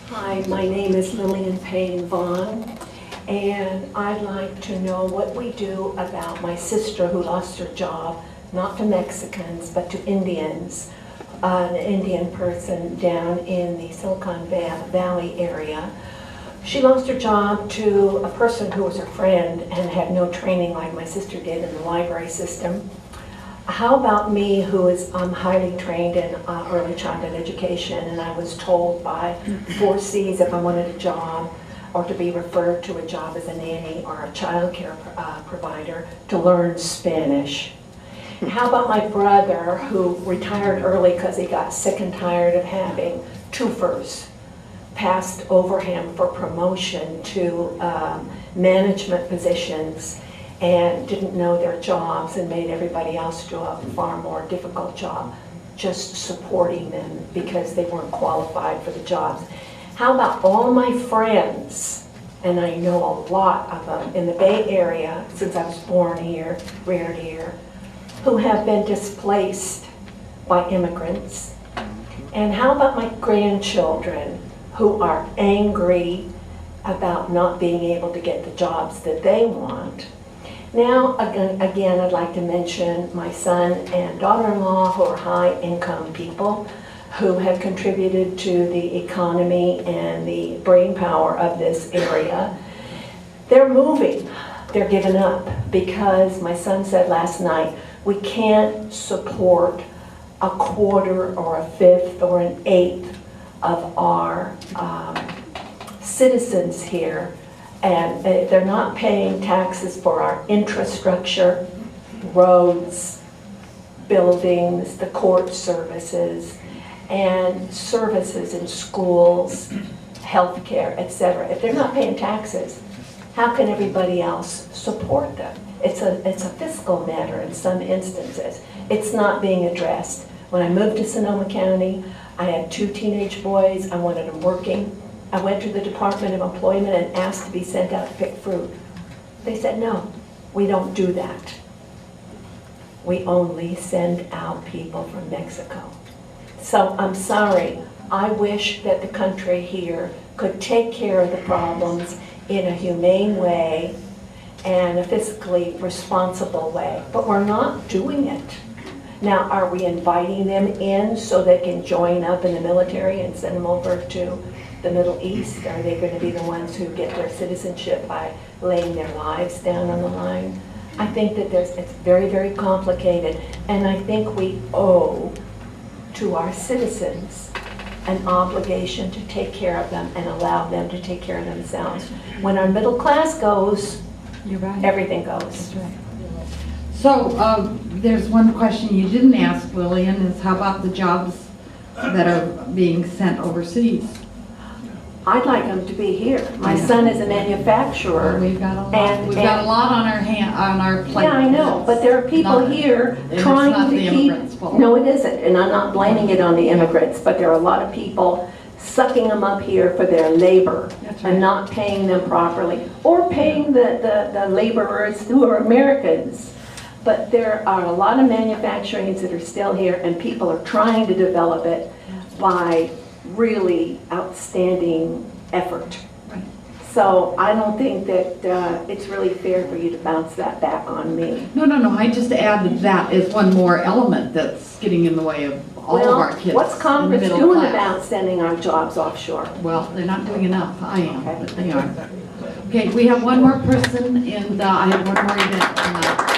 Hi, my name is Lillian Payne Vaughn, and I'd like to know what we do about my sister who lost her job, not to Mexicans, but to Indians, an Indian person down in the Silicon Valley area. She lost her job to a person who was her friend and had no training like my sister did in the library system. How about me, who is highly trained in early childhood education, and I was told by 4Cs if I wanted a job or to be referred to a job as a nanny or a child care provider to learn Spanish. How about my brother, who retired early because he got sick and tired of having twofers passed over him for promotion to management positions, and didn't know their jobs and made everybody else do a far more difficult job just supporting them because they weren't qualified for the jobs. How about all my friends, and I know a lot of them in the Bay Area since I was born here, reared here, who have been displaced by immigrants? And how about my grandchildren who are angry about not being able to get the jobs that they want? Now, again, I'd like to mention my son and daughter-in-law, who are high-income people who have contributed to the economy and the brain power of this area. They're moving. They're giving up because my son said last night, we can't support a quarter or a fifth or an eighth of our citizens here, and they're not paying taxes for our infrastructure, roads, buildings, the court services, and services in schools, healthcare, etc. If they're not paying taxes, how can everybody else support them? It's a fiscal matter in some instances. It's not being addressed. When I moved to Sonoma County, I had 2 teenage boys. I wanted them working. I went to the Department of Employment and asked to be sent out to pick fruit. They said, no, we don't do that. We only send out people from Mexico. So I'm sorry. I wish that the country here could take care of the problems in a humane way and a fiscally responsible way, but we're not doing it. Now, are we inviting them in so they can join up in the military and send them over to the Middle East? Are they going to be the ones who get their citizenship by laying their lives down on the line? I think that it's very, very complicated, and I think we owe to our citizens an obligation to take care of them and allow them to take care of themselves. When our middle class goes, you're right. Everything goes. That's right. So there's one question you didn't ask, Lillian, is how about the jobs that are being sent overseas? I'd like them to be here. My son is a manufacturer. Well, we've got a lot. We've got a lot on our plate. Yeah, I know, but there are people here trying to keep. No, it isn't, and I'm not blaming it on the immigrants, but there are a lot of people sucking them up here for their labor and not paying them properly, or paying the laborers who are Americans. But there are a lot of manufacturings that are still here, and people are trying to develop it by really outstanding effort. Right. So I don't think that it's really fair for you to bounce that back on me. No. I just added that as one more element that's getting in the way of all of our kids. What's Congress doing about sending our jobs offshore? Well, they're not doing enough. I am, but they are. Okay, we have one more person, and I have one more event tonight.